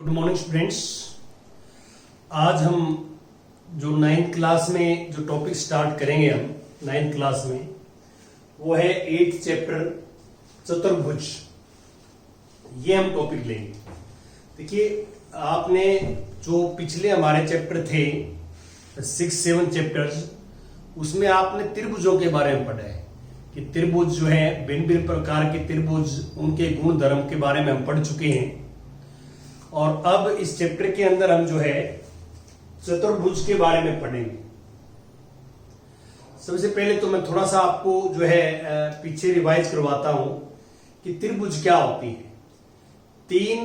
Good morning students. आज हम जो 9th क्लास में जो टॉपिक स्टार्ट करेंगे हम 9th क्लास में वो है 8th चैप्टर चतुर्भुज। ये हम टॉपिक लेंगे। देखिए, आपने जो पिछले हमारे चैप्टर थे 6-7 चैप्टर्स, उसमें आपने त्रिभुजों के बारे में पढ़ा है कि त्रिभुज जो है भिन्न भिन्न प्रकार के त्रिभुज, उनके गुण धर्म के बारे में हम पढ़ चुके हैं। और अब इस चैप्टर के अंदर हम जो है चतुर्भुज के बारे में पढ़ेंगे। सबसे पहले तो मैं थोड़ा सा आपको जो है पीछे रिवाइज करवाता हूं कि त्रिभुज क्या होती है। 3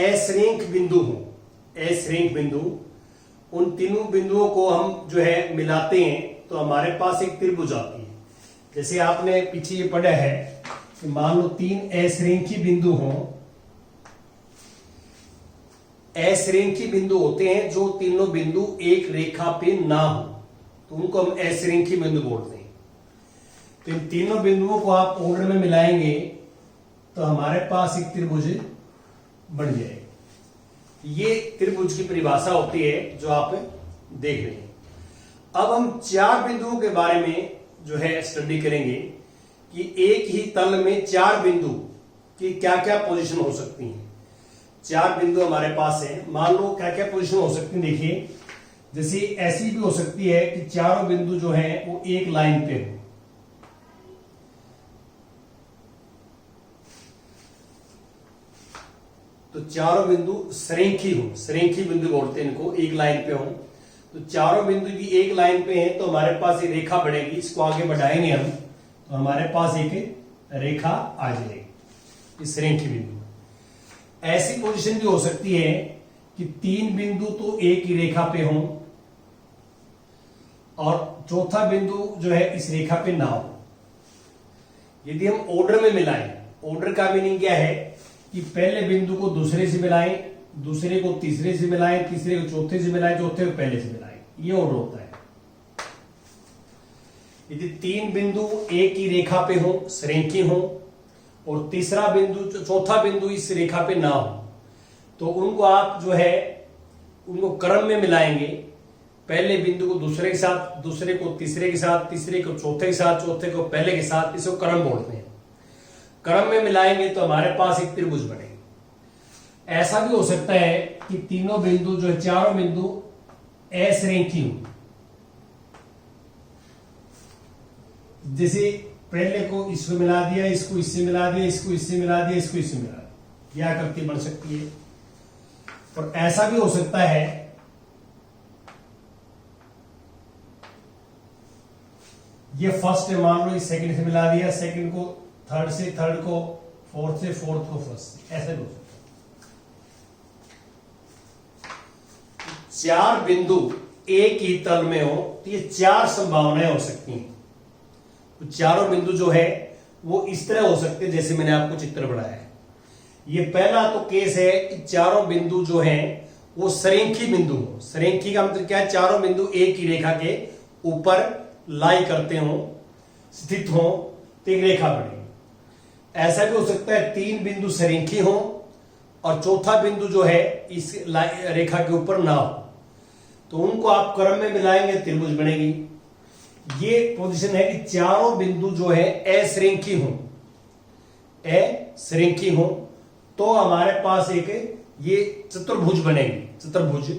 असरेख बिंदु हों, असरेख बिंदु, उन तीनों बिंदुओं को हम जो है मिलाते हैं तो हमारे पास एक त्रिभुज आती है। जैसे आपने पीछे ये पढ़ा है कि मान लो 3 असरेखी बिंदु हों। असरेखी बिंदु होते हैं जो तीनों बिंदु एक रेखा पे ना हो, तो उनको हम असरेखी बिंदु बोलते हैं। तो इन तीनों बिंदुओं को आप ऑर्डर में मिलाएंगे तो हमारे पास एक त्रिभुज बन जाएगा। ये त्रिभुज की परिभाषा होती है जो आप देख रहे हैं। अब हम 4 बिंदुओं के बारे में जो है स्टडी करेंगे कि एक ही तल में 4 बिंदु की क्या क्या पोजीशन हो सकती हैं। 4 बिंदु हमारे पास है, मान लो क्या क्या पोजीशन हो सकती है। देखिए, जैसे ऐसी भी हो सकती है कि चारों बिंदु जो हैं वो एक लाइन पे हो। तो चारों बिंदु सरेखी हो, सरेखी बिंदु बोलते हैं इनको, एक लाइन पे हो। तो चारों बिंदु की एक लाइन पे हैं तो हमारे पास एक रेखा बढ़ेगी। इसको आगे बढ़ाएंगे हम तो हमारे पास एक रेखा आ जाएगी, इस सरेखी बिंदु। ऐसी पोजीशन भी हो सकती है कि 3 बिंदु तो एक ही रेखा पे हों और चौथा बिंदु जो है इस रेखा पे ना हो। यदि हम ऑर्डर में मिलाएं, ऑर्डर का मीनिंग क्या है कि पहले बिंदु को दूसरे से मिलाएं, दूसरे को तीसरे से मिलाएं, तीसरे को चौथे से मिलाएं, चौथे को पहले से मिलाएं, ये ऑर्डर होता है। यदि 3 बिंदु एक ही रेखा पे हो, सरेखी हो, और तीसरा बिंदु, चौथा बिंदु इस रेखा पे ना हो, तो उनको आप जो है उनको क्रम में मिलाएंगे। पहले बिंदु को दूसरे के साथ, दूसरे को तीसरे के साथ, तीसरे को चौथे के साथ, चौथे को पहले के साथ, इसको क्रम बोलते हैं। क्रम में मिलाएंगे तो हमारे पास एक त्रिभुज बनेगा। ऐसा भी हो सकता है कि तीनों बिंदु जो है, चारों बिंदु असरेखी हो। जैसे पहले को इसको मिला दिया, इसको इससे मिला दिया, इसको इससे मिला दिया, इसको इससे मिला दिया, यह आकृति बन सकती है। और ऐसा भी हो सकता है ये फर्स्ट है, मान लो इस सेकंड से मिला दिया, सेकंड को थर्ड से, थर्ड को फोर्थ से, फोर्थ को फर्स्ट से, ऐसा भी हो सकता है। 4 बिंदु एक ही तल में हो तो ये 4 संभावनाएं हो सकती हैं। तो चारों बिंदु जो है वो इस तरह हो सकते हैं जैसे मैंने आपको चित्र बनाया है। ये पहला तो केस है कि चारों बिंदु जो हैं वो सरेखी बिंदु हो। सरेखी का मतलब क्या है? चारों बिंदु एक ही रेखा के ऊपर लाई करते हो, स्थित हो, तो एक रेखा बनेगी। ऐसा भी हो सकता है 3 बिंदु सरेखी हो और चौथा बिंदु जो है इस रेखा के ऊपर ना हो, तो उनको आप क्रम में मिलाएंगे, त्रिभुज बनेगी। ये पोजीशन है कि चारों बिंदु जो है असरेखी हो, असरेखी हो, तो हमारे पास एक ये चतुर्भुज बनेगी, चतुर्भुज।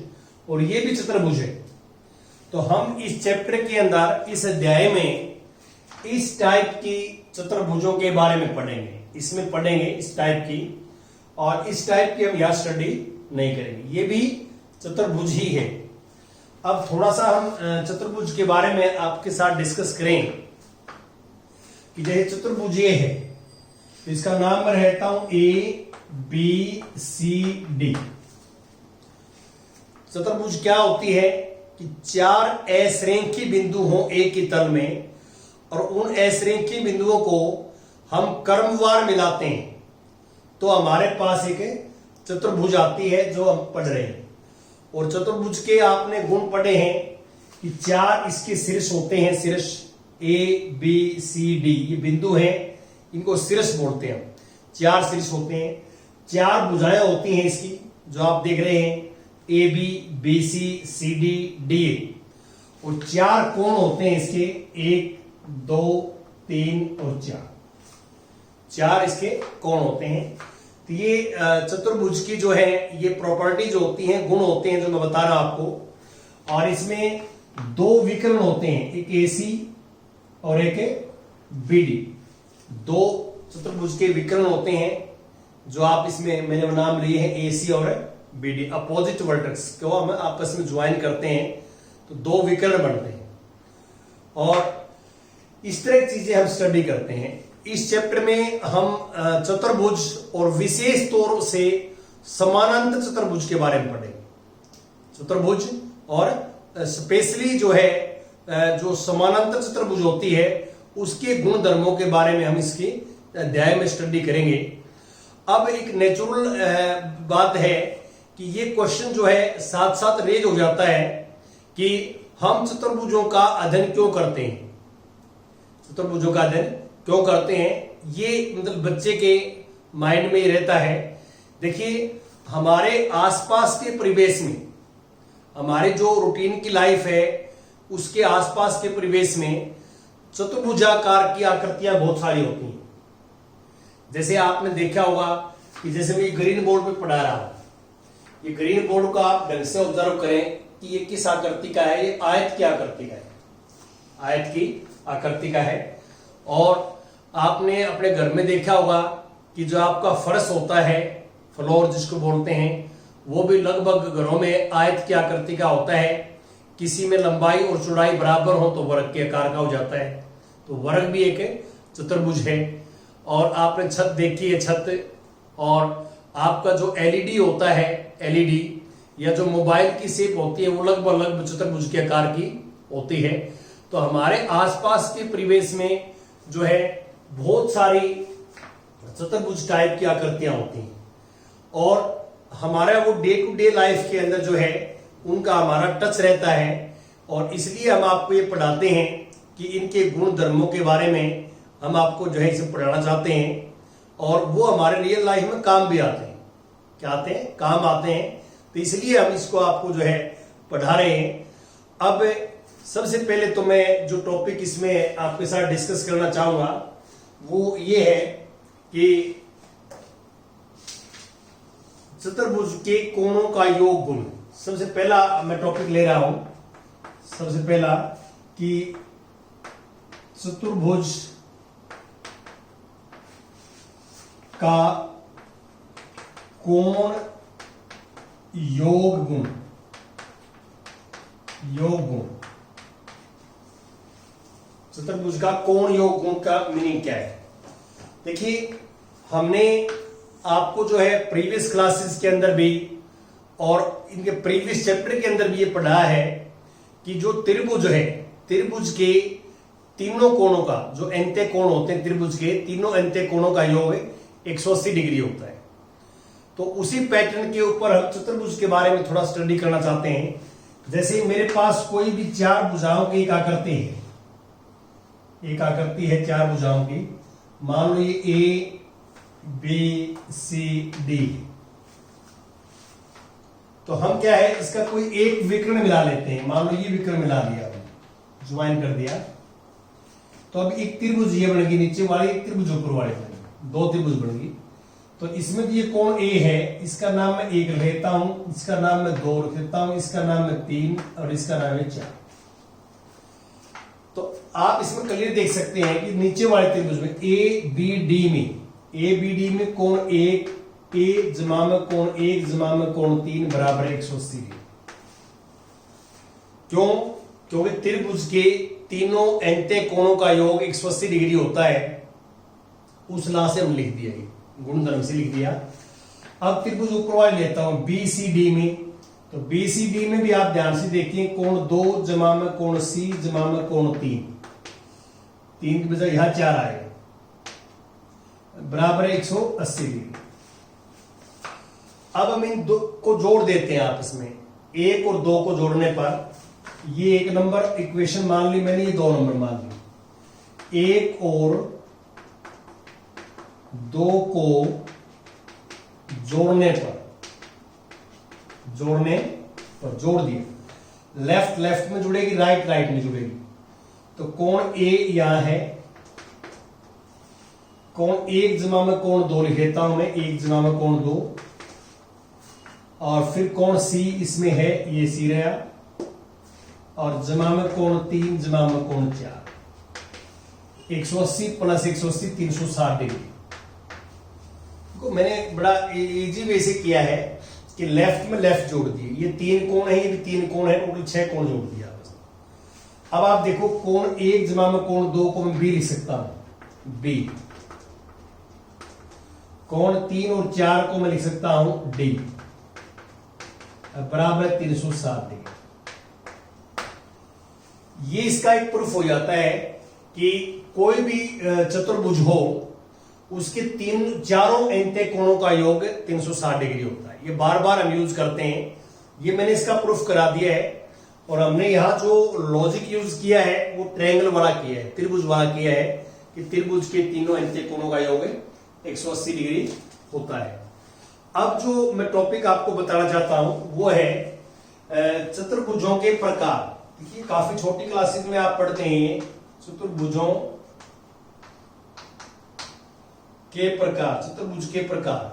और ये भी चतुर्भुज है। तो हम इस चैप्टर के अंदर, इस अध्याय में इस टाइप की चतुर्भुजों के बारे में पढ़ेंगे। इसमें पढ़ेंगे इस टाइप की, और इस टाइप की हम यहां स्टडी नहीं करेंगे। ये भी चतुर्भुज ही है। अब थोड़ा सा हम चतुर्भुज के बारे में आपके साथ डिस्कस करें कि जैसे चतुर्भुज ये है तो इसका नाम मैं रहता हूं ABCD। चतुर्भुज क्या होती है कि 4 असरेखी बिंदु हो एक ही तल में, और उन असरेखी बिंदुओं को हम क्रमवार मिलाते हैं तो हमारे पास एक चतुर्भुज आती है जो हम पढ़ रहे हैं। और चतुर्भुज के आपने गुण पढ़े हैं कि 4 इसके शीर्ष होते हैं, शीर्ष ABCD, ये बिंदु हैं, इनको शीर्ष बोलते हैं हम। 4 शीर्ष होते हैं, 4 भुजाएं होती हैं इसकी, जो आप देख रहे हैं A B, B C, C D, D A, और 4 कोण होते हैं इसके, 1, 2, 3 और 4 इसके कोण होते हैं। तो ये चतुर्भुज की जो है ये प्रॉपर्टी जो होती है, गुण होते हैं जो मैं बता रहा हूं आपको। और इसमें 2 विकर्ण होते हैं, एक एसी और एक बीडी। 2 चतुर्भुज के विकर्ण होते हैं जो आप इसमें मैंने नाम लिए हैं एसी और बीडी, अपोजिट वर्टेक्स को हम आपस में ज्वाइन करते हैं तो 2 विकर्ण बनते हैं। और इस तरह की चीजें हम स्टडी करते हैं। इस चैप्टर में हम चतुर्भुज और विशेष तौर से समानांतर चतुर्भुज के बारे में पढ़ेंगे। चतुर्भुज और स्पेशली जो है जो समानांतर चतुर्भुज होती है उसके गुण धर्मों के बारे में हम इसके अध्याय में स्टडी करेंगे। अब एक नेचुरल बात है कि ये क्वेश्चन जो है साथ साथ रेज हो जाता है कि हम चतुर्भुजों का अध्ययन क्यों करते हैं, चतुर्भुजों का अध्ययन क्यों करते हैं, ये मतलब बच्चे के माइंड में ही रहता है। देखिए हमारे आसपास के परिवेश में, हमारे जो रूटीन की लाइफ है उसके आसपास के परिवेश में चतुर्भुजाकार की आकृतियां बहुत सारी होती हैं। जैसे आपने देखा होगा कि जैसे मैं ग्रीन बोर्ड पे पढ़ा रहा हूं, ये ग्रीन बोर्ड को आप ढंग से ऑब्जर्व करें कि ये किस आकृति का है, ये आयत की आकृति का है, आयत की आकृति का है। और आपने अपने घर में देखा होगा कि जो आपका फर्श होता है, फ्लोर जिसको बोलते हैं, वो भी लगभग घरों में आयत की आकृति का होता है। किसी में लंबाई और चौड़ाई बराबर हो तो वर्ग के आकार का हो जाता है, तो वर्ग भी एक चतुर्भुज है। और आपने छत देखी है, छत, और आपका जो एलईडी होता है, एलईडी या जो मोबाइल की शेप होती है वो लगभग चतुर्भुज के आकार की होती है। तो हमारे आसपास के परिवेश में जो है बहुत सारी चतुर्भुज टाइप की आकृतियां होती हैं, और हमारा वो डे टू डे लाइफ के अंदर जो है उनका हमारा टच रहता है। और इसलिए हम आपको ये पढ़ाते हैं कि इनके गुण धर्मों के बारे में हम आपको जो है इसे पढ़ाना चाहते हैं, और वो हमारे रियल लाइफ में काम भी आते हैं। क्या आते हैं? काम आते हैं। तो इसलिए हम इसको आपको जो है पढ़ा रहे हैं। अब सबसे पहले तो मैं जो टॉपिक इसमें आपके साथ डिस्कस करना चाहूंगा वो ये है कि चतुर्भुज के कोणों का योग गुण। सबसे पहला मैं टॉपिक ले रहा हूं, सबसे पहला कि चतुर्भुज का कोण योग गुण। योग गुण, चतुर्भुज का कोण योग गुण का मीनिंग क्या है? देखिए हमने आपको जो है प्रीवियस क्लासेस के अंदर भी और इनके प्रीवियस चैप्टर के अंदर भी ये पढ़ा है कि जो त्रिभुज है, त्रिभुज के तीनों कोणों का, जो अंत्य कोण होते हैं त्रिभुज के, तीनों अंत्य कोणों का योग 180 डिग्री होता है। तो उसी पैटर्न के ऊपर हम चतुर्भुज के बारे में थोड़ा स्टडी करना चाहते हैं। जैसे मेरे पास कोई भी 4 भुजाओं की एक आकृति है, एक आकृति है 4 भुजाओं की, मान लो ये ए बी सी डी। तो हम क्या है इसका कोई एक विकर्ण मिला लेते हैं, मान लो ये विकर्ण मिला दिया, ज्वाइन कर दिया, तो अब एक त्रिभुज ये बनेगी नीचे वाली, एक त्रिभुज ऊपर वाले बनेगी, 2 त्रिभुज बनेगी। तो इसमें ये कोण ए है, इसका नाम मैं 1 लेता हूं, इसका नाम मैं 2 रख देता हूं, इसका नाम मैं 3 और इसका नाम है 4। तो आप इसमें क्लियर देख सकते हैं कि नीचे वाले त्रिभुज में ए बी डी में, ए बी डी में कोण 1, ए जमा में कोण 1 जमा में कोण 3 बराबर 180 डिग्री। क्यों? क्योंकि त्रिभुज के तीनों अंत्य कोणों का योग 180 डिग्री होता है। उस ला से हम लिख दिया, गुणधर्म से लिख दिया। अब त्रिभुज ऊपर वाले लेता हूं बी सी डी में, तो बी सी डी में भी आप ध्यान से देखिए कोण 2 जमा में कोण सी जमा में कोण 3 की बजाय यहां 4 आएगा, बराबर 180 डिग्री। अब हम इन दो को जोड़ देते हैं आपस में, 1 और 2 को जोड़ने पर ये 1 नंबर इक्वेशन मान ली मैंने, ये 2 नंबर मान ली। 1 और 2 को जोड़ने पर जोड़ने पर जोड़ दिया। लेफ्ट लेफ्ट में जुड़ेगी, राइट राइट में जुड़ेगी। तो कोण ए यहां है, कोण 1 जमा में कोण 2 लिख लेता हूं मैं, 1 जमा में कोण 2। और फिर कोण सी इसमें है, ये सी रहा, और जमा में कोण 3 जमा में कोण 4। 180 प्लस 180 360 डिग्री को मैंने बड़ा इजी वे से किया है कि लेफ्ट में लेफ्ट जोड़ दिए। ये 3 कोण है, ये भी 3 कोण है, टोटल 6 कोण जोड़ दिया। अब आप देखो कोण 1 जमा में कोण 2 को मैं बी लिख सकता हूं, बी। कोण 3 और 4 को मैं लिख सकता हूं डी, बराबर 360 डिग्री। ये इसका एक प्रूफ हो जाता है कि कोई भी चतुर्भुज हो उसके चारों एंते कोणों का योग 360 डिग्री होता है। ये बार बार हम यूज करते हैं, ये मैंने इसका प्रूफ करा दिया है। और हमने यहां जो लॉजिक यूज किया है वो ट्रायंगल वाला किया है, त्रिभुज वाला किया है कि त्रिभुज के तीनों एंते कोणों का योग 180 डिग्री होता है। अब जो मैं टॉपिक आपको बताना चाहता हूं वो है चतुर्भुजों के प्रकार। देखिए काफी छोटी क्लासेस में आप पढ़ते हैं चतुर्भुजों के प्रकार, चतुर्भुज के प्रकार।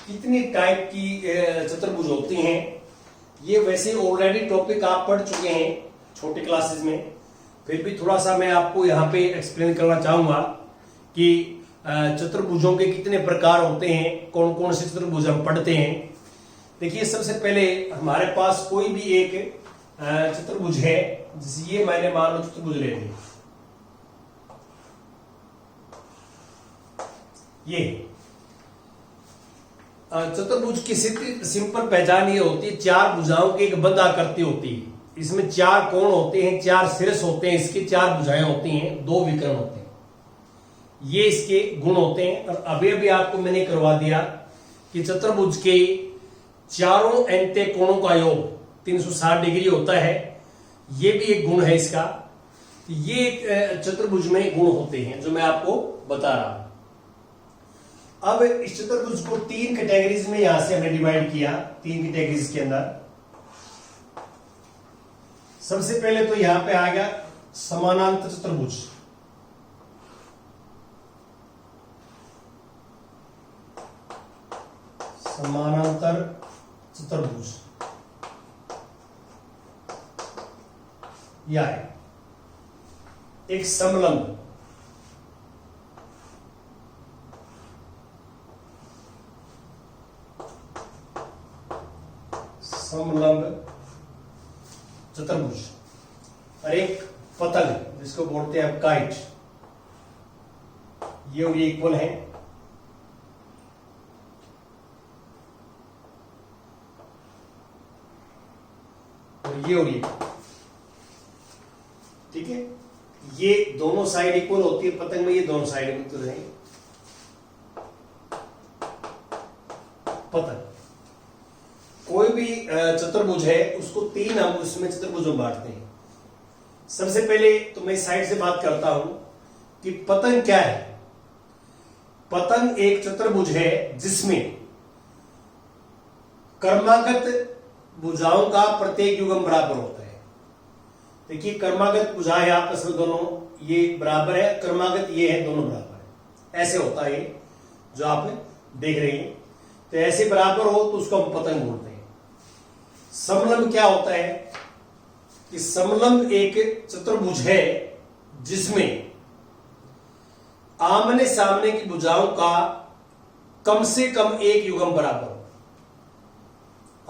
कितनी टाइप की चतुर्भुज होती हैं, ये वैसे ऑलरेडी टॉपिक आप पढ़ चुके हैं छोटे क्लासेस में, फिर भी थोड़ा सा मैं आपको यहां पे एक्सप्लेन करना चाहूंगा कि चतुर्भुजों के कितने प्रकार होते हैं, कौन कौन से चतुर्भुज हम पढ़ते हैं। देखिए सबसे पहले हमारे पास कोई भी एक चतुर्भुज है, जैसे ये मैंने मान लो चतुर्भुज ले लिया, ये चतुर्भुज की सिंपल पहचान ये होती है, 4 भुजाओं की एक बंद आकृति होती है। इसमें 4 कोण होते हैं, 4 शीर्ष होते हैं, इसकी 4 भुजाएं होती हैं, 2 विकर्ण होते हैं। ये इसके गुण होते हैं। और अभी अभी आपको मैंने करवा दिया कि चतुर्भुज के चारों एंते कोणों का योग 360 डिग्री होता है। ये भी एक गुण है इसका। ये चतुर्भुज में गुण होते हैं जो मैं आपको बता रहा हूं। अब इस चतुर्भुज को 3 कैटेगरीज में यहां से हमने डिवाइड किया, 3 कैटेगरीज के अंदर। सबसे पहले तो यहां पे आ गया समानांतर चतुर्भुज। समानांतर चतुर्भुज या है एक समलंब, समलंब चतुर्भुज, और एक पतंग जिसको बोलते हैं काइट। ये और ये इक्वल है। और ये ठीक है, ये दोनों साइड इक्वल होती है पतंग में, ये दोनों साइड इक्वल है पतंग। कोई भी चतुर्भुज है उसको 3 हम उसमें चतुर्भुज में बांटते हैं। सबसे पहले तो मैं साइड से बात करता हूं कि पतंग क्या है। पतंग एक चतुर्भुज है जिसमें कर्मागत भुजाओं का प्रत्येक युग्म बराबर होता है। देखिए कर्मागत भुजाएं आपस में दोनों ये बराबर है, कर्मागत ये है, दोनों बराबर है। ऐसे होता है जो आप देख रहे हैं। तो ऐसे बराबर हो तो उसको हम पतंग बोलते हैं। समलंब क्या होता है कि समलंब एक चतुर्भुज है जिसमें आमने सामने की भुजाओं का कम से कम एक युग्म बराबर हो।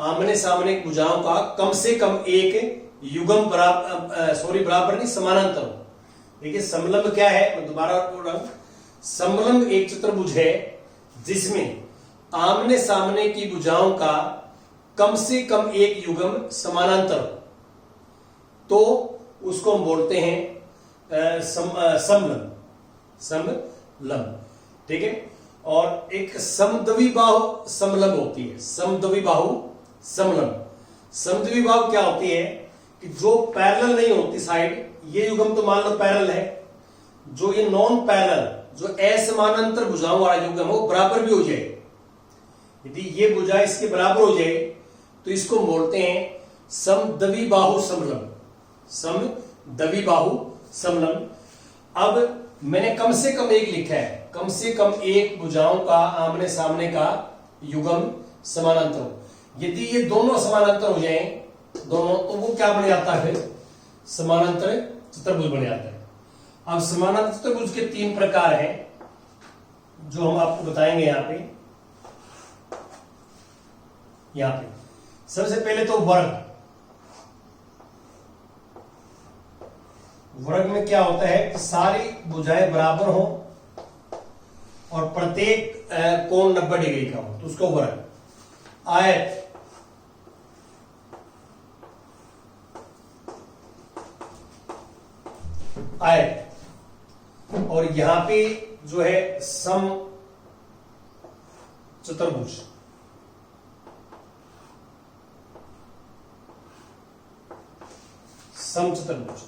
आमने सामने की भुजाओं का कम से कम एक युग्म बराबर नहीं, समानांतर हो। देखिए समलंब क्या है, मैं दोबारा बोल रहा हूं। समलंब एक चतुर्भुज है जिसमें आमने सामने की भुजाओं का कम से कम एक युग्म समानांतर हो, तो उसको हम बोलते हैं समलंब। समलंब ठीक है। और एक समद्विबाहु समलंब होती है। समद्विबाहु समलंब। समद्विबाहु क्या होती है कि जो पैरेलल नहीं होती साइड, ये युग्म तो मान लो पैरेलल है, जो ये नॉन पैरेलल जो असमानांतर भुजाओं वाला युग्म है वो बराबर भी हो जाए। यदि ये भुजा इसके बराबर हो जाए तो इसको बोलते हैं समद्विबाहु समलंब। समद्विबाहु समलंब। अब मैंने कम से कम एक लिखा है, कम से कम एक भुजाओं का आमने सामने का युग्म समानांतर हो। यदि ये दोनों समानांतर हो जाएं दोनों, तो वो क्या बन जाता है फिर? समानांतर चतुर्भुज बन जाता है। अब समानांतर चतुर्भुज के 3 प्रकार हैं जो हम आपको बताएंगे यहां पे। सबसे पहले तो वर्ग। वर्ग में क्या होता है कि सारी भुजाएं बराबर हो और प्रत्येक कोण 90 डिग्री का हो, तो उसको वर्ग। आयत, आयत, और यहां पे जो है सम चतुर्भुज। सम चतुर्भुज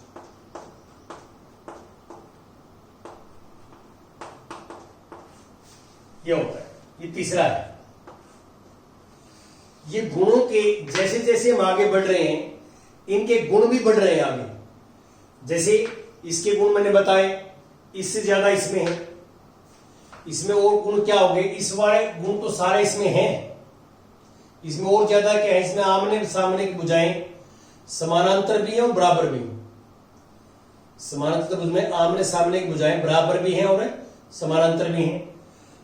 ये होता है। ये तीसरा है। ये गुणों के जैसे जैसे हम आगे बढ़ रहे हैं इनके गुण भी बढ़ रहे हैं आगे। जैसे इसके गुण मैंने बताए, इससे ज्यादा इसमें है। इसमें और गुण क्या हो गए? इस वाले गुण तो सारे इसमें हैं, इसमें और ज्यादा क्या है? इसमें आमने सामने की भुजाएं समानांतर भी है और बराबर भी है। समानांतर भुज में आमने सामने की भुजाएं बराबर भी हैं और समानांतर भी हैं,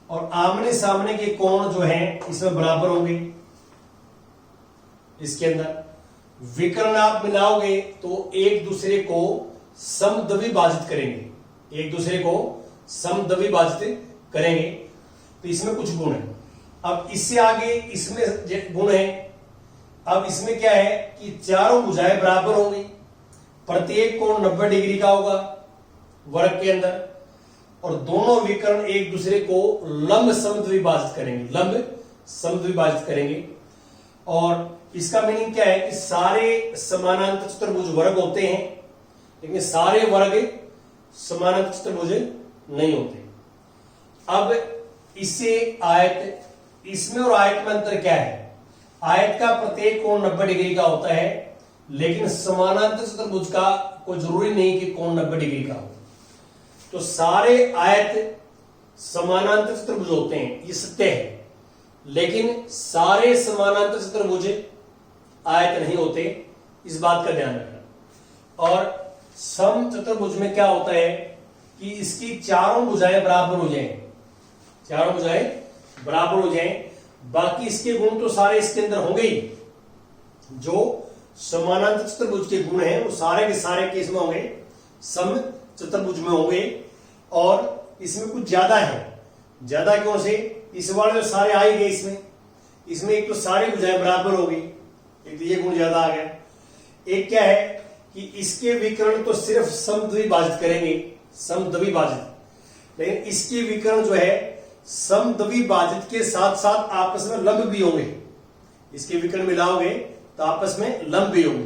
और आमने सामने के कोण जो हैं इसमें बराबर होंगे। इसके अंदर विकर्ण आप मिलाओगे तो एक दूसरे को समद्विभाजित करेंगे, एक दूसरे को समद्विभाजित करेंगे। तो इसमें कुछ गुण है। अब इससे आगे इसमें गुण है। अब इसमें क्या है कि चारों भुजाएं बराबर होंगी, प्रत्येक कोण 90 डिग्री का होगा वर्ग के अंदर, और दोनों विकर्ण एक दूसरे को लंब समद्विभाजित करेंगे, लंब समद्विभाजित करेंगे। और इसका मीनिंग क्या है कि सारे समानांतर चतुर्भुज वर्ग होते हैं, लेकिन सारे वर्ग समानांतर चतुर्भुज नहीं होते। अब इससे आयत, इसमें और आयत में अंतर क्या है? आयत का प्रत्येक कोण 90 डिग्री का होता है, लेकिन समानांतर चतुर्भुज का कोई जरूरी नहीं कि कोण 90 डिग्री का हो। तो सारे आयत समानांतर चतुर्भुज होते हैं, ये सत्य है, लेकिन सारे समानांतर चतुर्भुज आयत नहीं होते, इस बात का ध्यान रखना। और सम चतुर्भुज में क्या होता है कि इसकी चारों भुजाएं बराबर हो जाएं, चारों भुजाएं बराबर हो जाएं, बाकी इसके गुण तो सारे इसके अंदर होंगे ही। जो समानांतर चतुर्भुज के गुण हैं वो सारे के सारे केस में होंगे, सम चतुर्भुज में होंगे। और इसमें कुछ ज्यादा है। ज्यादा क्यों से? इस वाले तो सारे आ ही गए इसमें एक तो सारी भुजाएं बराबर हो गई, एक तो ये गुण ज्यादा आ गया। एक क्या है कि इसके विकर्ण तो सिर्फ समद्विभाजित करेंगे, समद्विभाजित, लेकिन इसके विकर्ण जो है समद्विभाजित के साथ साथ आपस में लंब भी होंगे। इसके विकर्ण मिलाओगे तो आपस में लंब भी होंगे।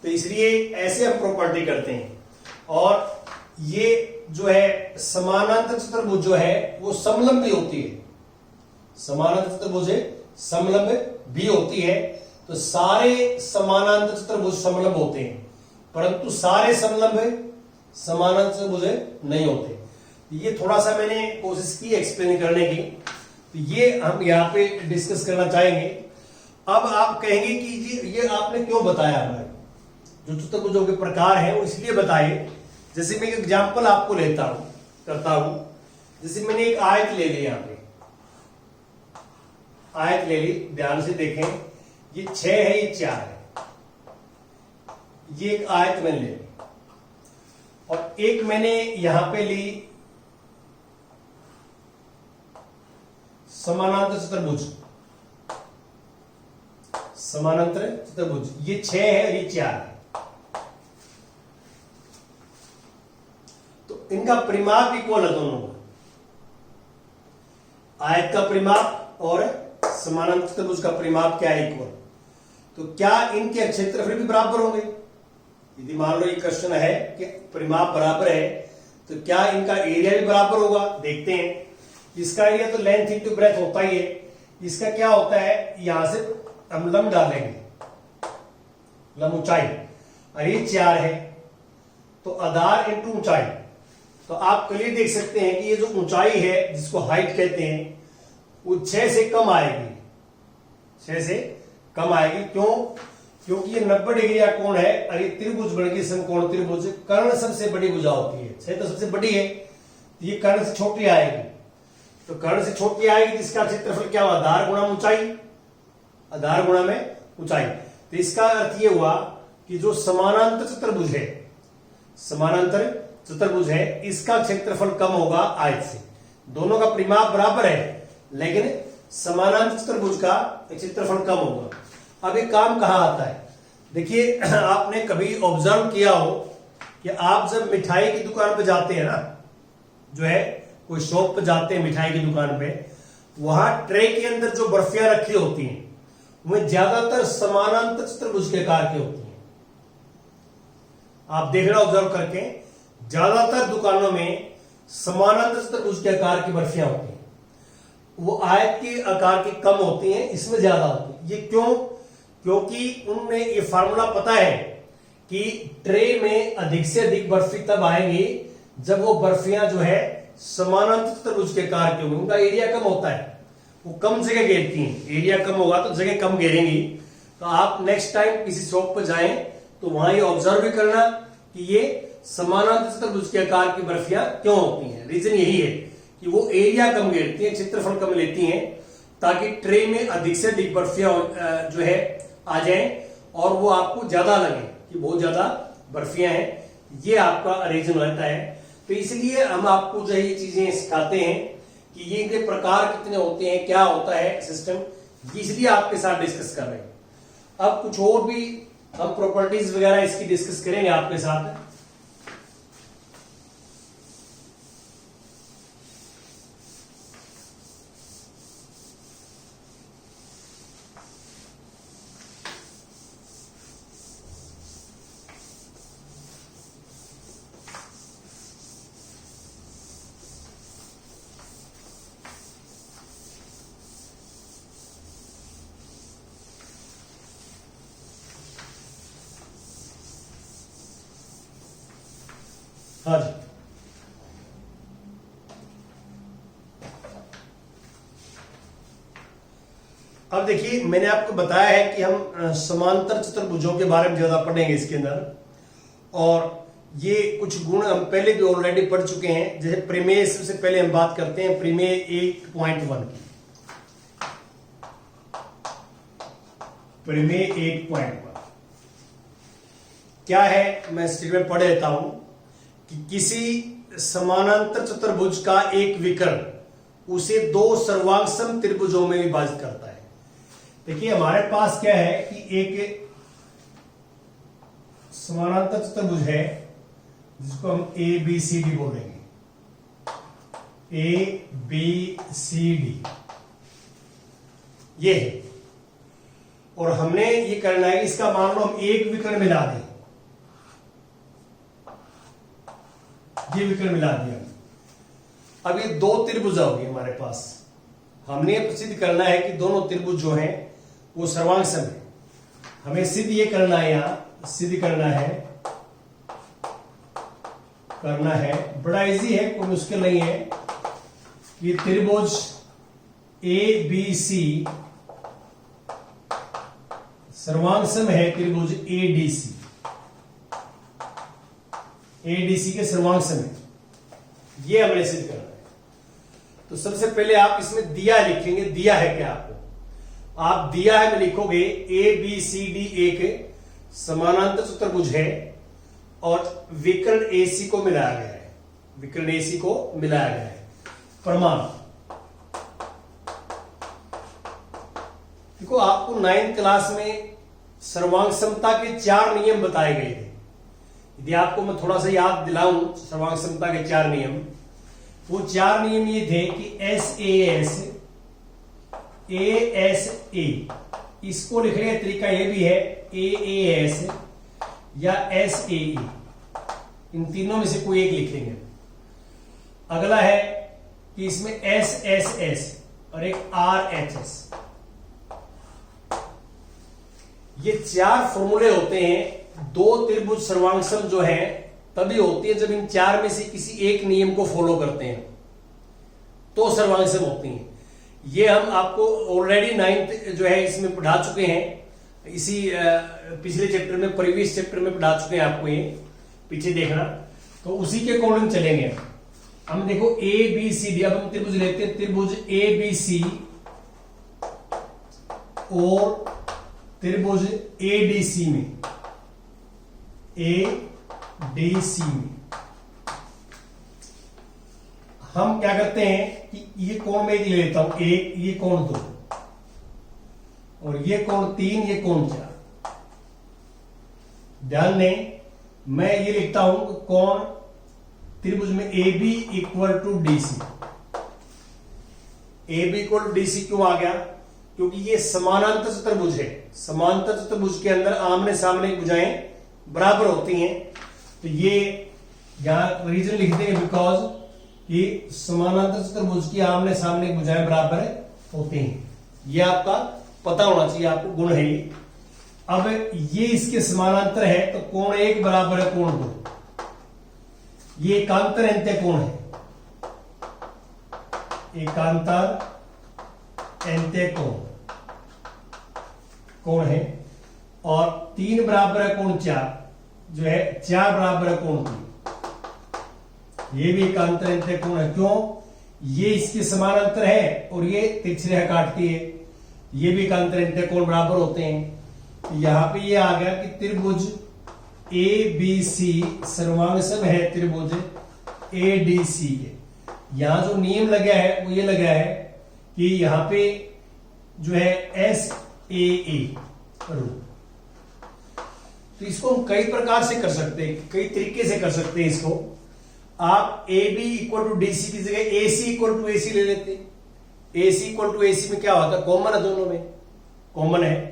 तो इसलिए ऐसे हम प्रॉपर्टी करते हैं। और ये जो है समानांतर चतुर्भुज जो है वो समलंब भी होती है, समानांतर चतुर्भुज समलंब भी होती है। तो सारे समानांतर चतुर्भुज समलंब होते हैं, परंतु सारे समलंब समानांतर चतुर्भुज नहीं होते। ये थोड़ा सा मैंने कोशिश की एक्सप्लेन करने की, तो ये हम यहाँ पे डिस्कस करना चाहेंगे। अब आप कहेंगे कि ये आपने क्यों बताया हमें? जो चतुर्भुजों के प्रकार हैं वो इसलिए बताए। जैसे मैं एक एग्जाम्पल आपको करता हूं। जैसे मैंने एक आयत ले ली, यहां पे आयत ले ली, ध्यान से देखें, ये 6 है, ये 4 है। ये एक आयत मैंने ले ली, और एक मैंने यहां पे ली समानांतर चतुर्भुज, समानांतर चतुर्भुज, ये 6 है, ये 4 है। तो इनका परिमाप इक्वल है दोनों का, आयत का परिमाप और समानांतर चतुर्भुज का परिमाप क्या है? इक्वल। तो क्या इनके क्षेत्रफल भी बराबर होंगे? यदि मान लो ये क्वेश्चन है कि परिमाप बराबर है, तो क्या इनका एरिया भी बराबर होगा? देखते हैं। इसका एरिया तो लेंथ इंटू ब्रेथ होता ही है। इसका क्या होता है, यहां से हम लंब डालेंगे, लंब ऊंचाई, और ये 4 है तो आधार इंटू ऊंचाई। तो आप क्लियर देख सकते हैं कि ये जो ऊंचाई है जिसको हाइट कहते हैं वो 6 से कम आएगी, 6 से कम आएगी। क्यों? क्योंकि ये 90 डिग्री का कोण है और ये त्रिभुज बन गई समकोण त्रिभुज। कर्ण सबसे बड़ी भुजा होती है, 6 तो सबसे बड़ी है, तो ये कर्ण से छोटी आएगी। तो कर्ण से छोटी आएगी तो इसका क्षेत्रफल क्या हुआ? आधार गुणा ऊंचाई, आधार गुणा में ऊंचाई। तो इसका अर्थ ये हुआ कि जो समानांतर चतुर्भुज है, समानांतर चतुर्भुज है, इसका क्षेत्रफल कम होगा आयत से। दोनों का परिमाप बराबर है लेकिन समानांतर चतुर्भुज का क्षेत्रफल कम होगा। अब ये काम कहां आता है? देखिए आपने कभी ऑब्जर्व किया हो कि आप जब मिठाई की दुकान पे जाते हैं ना, जो है कोई शॉप पे जाते हैं मिठाई की दुकान पे, वहां ट्रे के अंदर जो बर्फियां रखी होती हैं वह ज्यादातर समानांतर चतुर्भुज के आकार की होती हैं। आप देखना ऑब्जर्व करके, ज्यादातर दुकानों में समानांतर चतुर्भुज के आकार की बर्फियां होती हैं। वो आयत के आकार की कम होती हैं, इसमें ज्यादा होती है। ये क्यों? क्योंकि उनमें ये फार्मूला पता है कि ट्रे में अधिक से अधिक बर्फी तब आएंगी जब वो बर्फियां जो है समानांतर चतुर्भुज के आकार की होंगी। उनका एरिया कम होता है, वो कम जगह घेरती हैं। एरिया कम होगा तो जगह कम घेरेंगी। तो आप नेक्स्ट टाइम किसी शॉप पर जाएं तो वहां ये ऑब्जर्व भी करना कि ये समानांतर चतुर्भुज के आकार की बर्फियां क्यों होती हैं। रीजन यही है कि वो एरिया कम घेरती हैं, क्षेत्रफल कम लेती हैं, ताकि ट्रे में अधिक से अधिक बर्फियां जो है आ जाएं और वो आपको ज्यादा लगे कि बहुत ज्यादा बर्फियां हैं। ये आपका रीजन रहता है। तो इसलिए हम आपको जो है ये चीजें सिखाते हैं कि ये इनके प्रकार कितने होते हैं, क्या होता है सिस्टम, इसलिए आपके साथ डिस्कस कर रहे हैं। अब कुछ और भी हम प्रॉपर्टीज वगैरह इसकी डिस्कस करेंगे आपके साथ। हाँ जी, अब देखिए मैंने आपको बताया है कि हम समांतर चतुर्भुजों के बारे में ज्यादा पढ़ेंगे इसके अंदर, और ये कुछ गुण हम पहले भी ऑलरेडी पढ़ चुके हैं। जैसे प्रमेय, सबसे पहले हम बात करते हैं प्रमेय 1.1 की। प्रमेय 1.1 क्या है, मैं स्टेटमेंट पढ़ लेता हूं कि किसी समानांतर चतुर्भुज का एक विकर्ण उसे दो सर्वांगसम त्रिभुजों में विभाजित करता है। देखिए हमारे पास क्या है कि एक समानांतर चतुर्भुज है जिसको हम ए बी सी डी बोलेंगे, ए बी सी डी ये है। और हमने ये करना है कि इसका मान लो हम एक विकर्ण मिला दें, ये विकर्ण मिला दिया। अब ये दो त्रिभुज होगी हमारे पास। हमने सिद्ध करना है कि दोनों त्रिभुज जो हैं वो सर्वांगसम है। हमें सिद्ध ये करना है, यहां सिद्ध करना है, बड़ा इजी है, कोई मुश्किल नहीं है। ये त्रिभुज ए बी सी सर्वांगसम है त्रिभुज एडीसी, एडीसी के सर्वांगसम है, ये हमने सिद्ध करना है। तो सबसे पहले आप इसमें दिया लिखेंगे। दिया है क्या आपको? आप दिया है में लिखोगे ए बी सी डी एक समानांतर चतुर्भुज है और विकर्ण एसी को मिलाया गया है, विकर्ण एसी को मिलाया गया है। प्रमाण देखो, आपको 9th क्लास में सर्वांगसमता के 4 नियम बताए गए थे। यदि आपको मैं थोड़ा सा याद दिलाऊं सर्वांगसमता के 4 नियम, वो 4 नियम ये थे कि एस एस ए, इसको लिखने का तरीका ये भी है ए एस या एस ए, इन तीनों में से कोई एक लिखेंगे। अगला है कि इसमें एस एस एस और एक आर एच एस, ये 4 फॉर्मूले होते हैं। 2 त्रिभुज सर्वांगसम जो है तभी होती है जब इन 4 में से किसी एक नियम को फॉलो करते हैं तो सर्वांगसम होती हैं। ये हम आपको ऑलरेडी 9th जो है इसमें पढ़ा चुके हैं, इसी पिछले चैप्टर में, प्रीवियस चैप्टर में पढ़ा चुके हैं आपको, ये पीछे देखना। तो उसी के अकॉर्डिंग चलेंगे हम। देखो ए बी सी डी, अब हम त्रिभुज लेते हैं, त्रिभुज ए बी सी और त्रिभुज ए डी सी में, ए डी सी में हम क्या करते हैं कि ये कोण में ले लेता हूं 1, ये कोण 2 और ये कोण 3, ये कोण 4। ध्यान दें, मैं ये लिखता हूं कोण त्रिभुज में A B equal to D C. A B equal to D C क्यों आ गया? क्योंकि ये समानांतर चतुर्भुज है। समांतर चतुर्भुज के अंदर आमने सामने की भुजाएं बराबर होती हैं, तो ये यहां रीजन लिख देंगे बिकॉज कि समानांतर चतुर्भुज की आमने सामने की भुजाएं बराबर होती हैं। ये आपका पता होना चाहिए, आपको गुण है ये। अब ये इसके समानांतर है तो कोण 1 बराबर है कोण 2, ये एकांतर अंत्य कोण है, एकांतर अंत्य कोण है। और 3 बराबर है कोण 4, जो है 4 बराबर है कोण 3, ये भी एकांतर अंत्य कोण है। क्यों? ये इसके समानांतर है और ये तिरछी रेखा काटती है, ये भी एकांतर अंत्य कोण बराबर होते हैं। यहां पे ये आ गया कि त्रिभुज ए बी सी सर्वांगसम है त्रिभुज ए डी सी के। यहां जो नियम लगा है वो ये लगा है कि यहां पे जो है एस ए रूल। तो इसको हम कई प्रकार से कर सकते हैं, कई तरीके से कर सकते हैं इसको। आप A B equal to D C की जगह ए सी इक्वल टू ए सी ले लेते। ए सी इक्वल टू ए सी में क्या होता है? कॉमन है, दोनों में कॉमन है।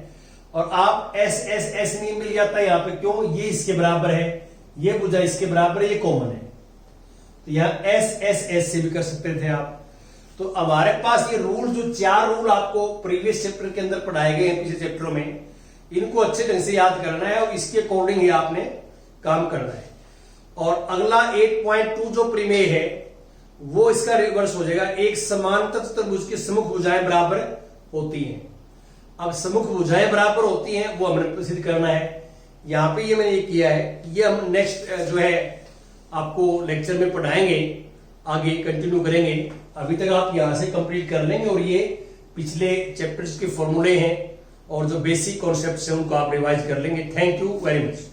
और आप एस एस एस नियम मिल जाता है यहां पे। क्यों? ये इसके बराबर है, ये भुजा इसके बराबर है, ये कॉमन है, तो यहां एस एस एस से भी कर सकते थे आप। तो हमारे पास ये रूल, जो 4 रूल आपको प्रीवियस चैप्टर के अंदर पढ़ाए गए हैं, पिछले चैप्टरों में, इनको अच्छे ढंग से याद करना है और इसके अकॉर्डिंग ही आपने काम करना है। और अगला 8.2 जो प्रमेय है वो इसका रिवर्स हो जाएगा। एक समांतर चतुर्भुज की सम्मुख भुजाएं बराबर होती हैं। अब सम्मुख भुजाएं बराबर होती हैं वो हमें सिद्ध करना है। यहां पे ये मैंने ये किया है, ये हम नेक्स्ट जो है आपको लेक्चर में पढ़ाएंगे, आगे कंटिन्यू करेंगे। अभी तक आप यहां से कंप्लीट कर लेंगे और ये पिछले चैप्टर्स के फॉर्मूले हैं और जो बेसिक कॉन्सेप्ट्स हैं उनको आप रिवाइज कर लेंगे। Thank you very much.